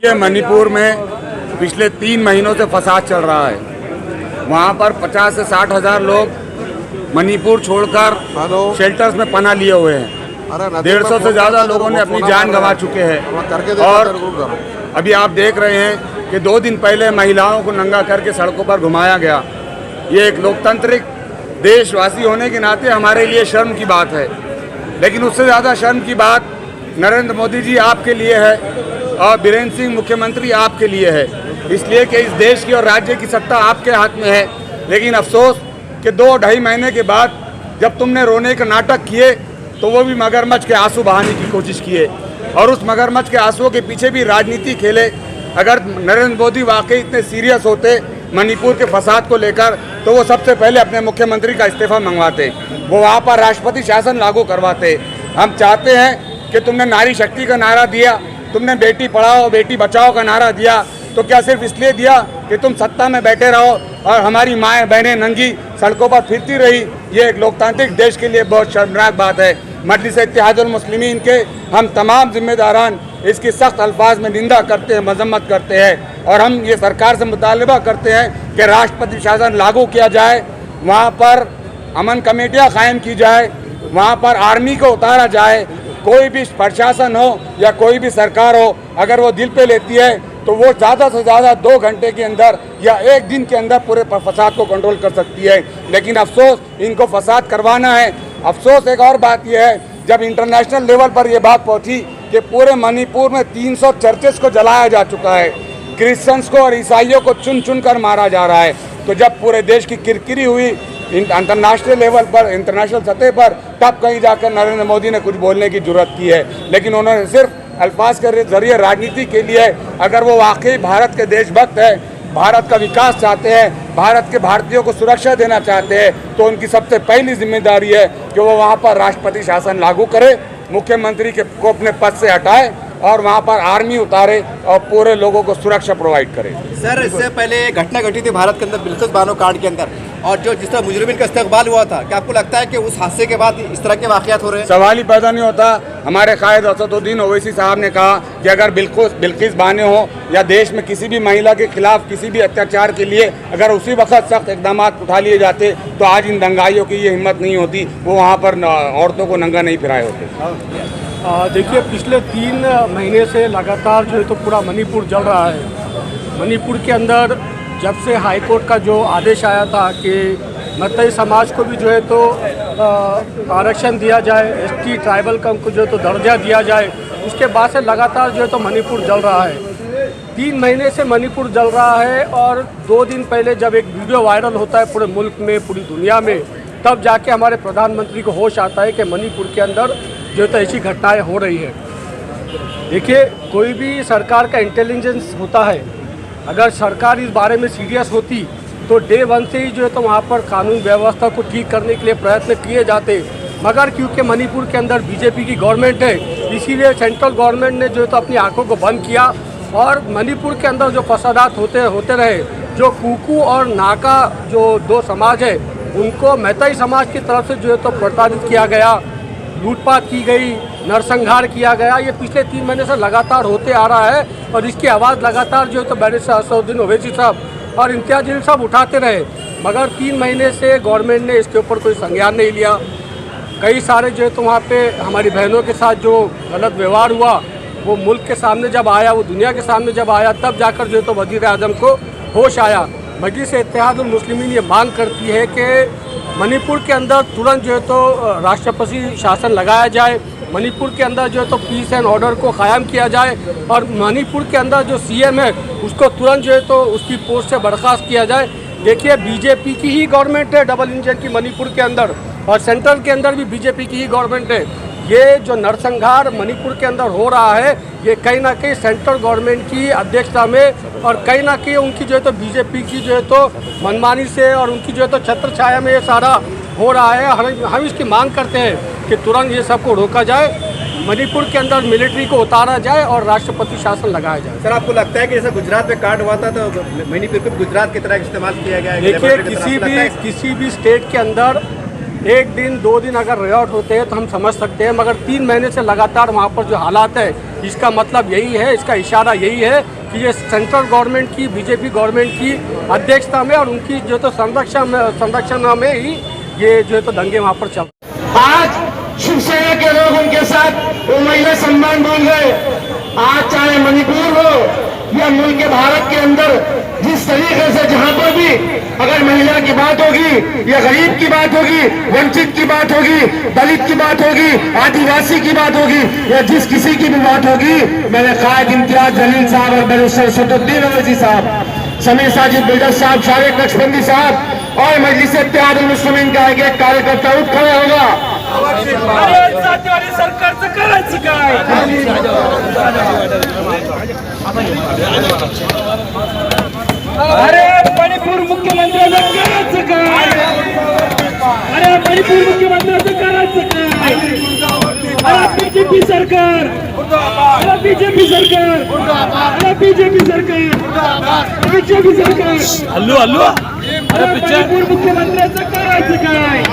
ये मणिपुर में पिछले 3 महीनों से फसाद चल रहा है। वहाँ पर 50 से 60 हज़ार लोग मणिपुर छोड़कर शेल्टर्स में पनाह लिए हुए हैं। 150 से ज़्यादा लोगों ने अपनी जान गंवा चुके हैं। और अभी आप देख रहे हैं कि 2 दिन पहले महिलाओं को नंगा करके सड़कों पर घुमाया गया। ये एक लोकतांत्रिक देशवासी होने के नाते हमारे लिए शर्म की बात है, लेकिन उससे ज़्यादा शर्म की बात नरेंद्र मोदी जी आपके लिए है और बीरेंद्र सिंह मुख्यमंत्री आपके लिए है, इसलिए कि इस देश की और राज्य की सत्ता आपके हाथ में है। लेकिन अफसोस कि 2-2.5 महीने के बाद जब तुमने रोने का नाटक किए तो वो भी मगरमच्छ के आंसू बहाने की कोशिश किए और उस मगरमच्छ के आंसुओं के पीछे भी राजनीति खेले। अगर नरेंद्र मोदी वाकई इतने सीरियस होते मणिपुर के फसाद को लेकर तो वो सबसे पहले अपने मुख्यमंत्री का इस्तीफा मंगवाते, वो वहाँ पर राष्ट्रपति शासन लागू करवाते। हम चाहते हैं कि तुमने नारी शक्ति का नारा दिया, तुमने बेटी पढ़ाओ बेटी बचाओ का नारा दिया, तो क्या सिर्फ इसलिए दिया कि तुम सत्ता में बैठे रहो और हमारी माएँ बहनें नंगी सड़कों पर फिरती रही? ये एक लोकतांत्रिक देश के लिए बहुत शर्मनाक बात है। मजलिस इत्तेहादुल मुस्लिमीन के हम तमाम जिम्मेदारान इसकी सख्त अल्फाज में निंदा करते हैं, मजम्मत करते हैं और हम ये सरकार से मुतालबा करते हैं कि राष्ट्रपति शासन लागू किया जाए, वहाँ पर अमन कमेटियाँ कायम की जाए, वहाँ पर आर्मी को उतारा जाए। कोई भी प्रशासन हो या कोई भी सरकार हो, अगर वो दिल पे लेती है तो वो ज़्यादा से ज़्यादा 2 घंटे के अंदर या 1 दिन के अंदर पूरे फसाद को कंट्रोल कर सकती है। लेकिन अफसोस इनको फसाद करवाना है। अफसोस एक और बात यह है, जब इंटरनेशनल लेवल पर यह बात पहुंची कि पूरे मणिपुर में 300 चर्चेस को जलाया जा चुका है, क्रिश्चियंस को और ईसाइयों को चुन चुन कर मारा जा रहा है, तो जब पूरे देश की किरकिरी हुई अंतर्राष्ट्रीय लेवल पर, इंटरनेशनल सतह पर, तब कहीं जाकर नरेंद्र मोदी ने कुछ बोलने की जरूरत की है। लेकिन उन्होंने सिर्फ अल्फाज के जरिए राजनीति के लिए, अगर वो वाकई भारत के देशभक्त है, भारत का विकास चाहते हैं, भारत के भारतीयों को सुरक्षा देना चाहते हैं, तो उनकी सबसे पहली जिम्मेदारी है कि वो वहाँ पर राष्ट्रपति शासन लागू करे, मुख्यमंत्री को अपने पद से हटाए और वहाँ पर आर्मी उतारे और पूरे लोगों को सुरक्षा प्रोवाइड करे। सर, इससे पहले घटना घटी थी भारत के अंदर बिल्किस बानो कांड के अंदर, और जो जिस तरह मुजरिमीन का इस्तेकबाल हुआ था, क्या आपको लगता है कि उस हादसे के बाद इस तरह के वाकयात हो रहे हैं? सवाल ही पैदा नहीं होता। हमारे कायद असदुद्दीन ओवैसी साहब ने कहा कि अगर बिल्किस बानो हो या देश में किसी भी महिला के खिलाफ किसी भी अत्याचार के लिए अगर उसी वक्त सख्त इकदाम उठा लिए जाते तो आज इन दंगाइयों की ये हिम्मत नहीं होती, वो वहाँ पर औरतों को नंगा नहीं फिराए होते। देखिए, पिछले 3 महीने से लगातार जो है तो पूरा मणिपुर जल रहा है। मणिपुर के अंदर जब से हाईकोर्ट का जो आदेश आया था कि मतई समाज को भी जो है तो आरक्षण दिया जाए, एसटी ट्राइबल को जो है तो दर्जा दिया जाए, उसके बाद से लगातार जो है तो मणिपुर जल रहा है। 3 महीने से मणिपुर जल रहा है और 2 दिन पहले जब एक वीडियो वायरल होता है पूरे मुल्क में, पूरी दुनिया में, तब जाके हमारे प्रधानमंत्री को होश आता है कि मणिपुर के अंदर जो है तो ऐसी घटनाएं हो रही है। देखिए, कोई भी सरकार का इंटेलिजेंस होता है, अगर सरकार इस बारे में सीरियस होती तो डे 1 से ही जो है तो वहाँ पर कानून व्यवस्था को ठीक करने के लिए प्रयत्न किए जाते, मगर क्योंकि मणिपुर के अंदर बीजेपी की गवर्नमेंट है, इसीलिए सेंट्रल गवर्नमेंट ने जो है तो अपनी आंखों को बंद किया और मणिपुर के अंदर जो फसादात होते रहे, जो कुकू और नाका जो 2 समाज है उनको मैतई समाज की तरफ से जो है तो प्रताड़ित किया गया, लूटपाट की गई, नरसंहार किया गया। ये पिछले 3 महीने से लगातार होते आ रहा है और इसकी आवाज़ लगातार जो है तो बैरिस्टर असदुद्दीन ओवैसी साहब और इम्तियाज जलील साहब उठाते रहे, मगर 3 महीने से गवर्नमेंट ने इसके ऊपर कोई संज्ञान नहीं लिया। कई सारे जो है तो वहाँ पे हमारी बहनों के साथ जो गलत व्यवहार हुआ वो मुल्क के सामने जब आया, वो दुनिया के सामने जब आया, तब जाकर जो है तो वज़ीर आज़म को होश आया। मजलिस इत्तेहादुल मुस्लिमीन ये मांग करती है कि मणिपुर के अंदर तुरंत जो है तो राष्ट्रपति शासन लगाया जाए, मणिपुर के अंदर जो है तो पीस एंड ऑर्डर को कायम किया जाए और मणिपुर के अंदर जो सीएम है उसको तुरंत जो है तो उसकी पोस्ट से बर्खास्त किया जाए। देखिए, बीजेपी की ही गवर्नमेंट है डबल इंजन की मणिपुर के अंदर, और सेंट्रल के अंदर भी बीजेपी की ही गवर्नमेंट है। ये जो नरसंहार मणिपुर के अंदर हो रहा है, ये कहीं ना कहीं सेंट्रल गवर्नमेंट की अध्यक्षता में और कहीं ना कहीं उनकी जो है तो बीजेपी की जो है तो मनमानी से और उनकी जो है तो छत्र छाया में ये सारा हो रहा है। हम इसकी मांग करते हैं कि तुरंत ये सबको रोका जाए, मणिपुर के अंदर मिलिट्री को उतारा जाए और राष्ट्रपति शासन लगाया जाए। सर, आपको लगता है कि जैसे गुजरात में कांड हुआ था तो मणिपुर को गुजरात की तरह इस्तेमाल किया गया है? देखिए, किसी भी स्टेट के अंदर एक दिन 2 दिन अगर रिजॉर्ट होते हैं तो हम समझ सकते हैं, मगर 3 महीने से लगातार वहाँ पर जो हालात है, इसका मतलब यही है, इसका इशारा यही है कि ये सेंट्रल गवर्नमेंट की, बीजेपी गवर्नमेंट की अध्यक्षता में और उनकी जो तो संरक्षण में ही ये जो है तो दंगे वहाँ पर चल। आज शिवसेना के लोग उनके साथ वो महिला सम्मान बोल गए। आज चाहे मणिपुर हो या मुल्क के भारत के अंदर जिस तरीके से जहां पर भी अगर महिला की बात होगी या गरीब की बात होगी, वंचित की बात होगी, दलित की बात होगी, आदिवासी की बात होगी या जिस किसी की भी बात होगी, मैंने कायद इम्तियाज जलील साहब और बैरिस्टर सदुद्दीन अवैसी साहब, समीर साजिद बिल्डर साहब, शारिक नक्शबंदी साहब और मजलिस इत्तेहाद उल मुस्लिमीन का एक कार्यकर्ता उठ खड़ा होगा। सरकारचं करायचं काय? अरे मणिपूर मुख्यमंत्र्यांचं करायचं काय? अरे मणिपूर मुख्यमंत्र्यांचं करायचं काय? अरे बीजेपी सरकार, अरे बीजेपी सरकार, अरे बीजेपी सरकार, बीजेपी सरकार, हल्लू हल्लू, अरे मणिपूर मुख्यमंत्र्यांचं करायचं काय?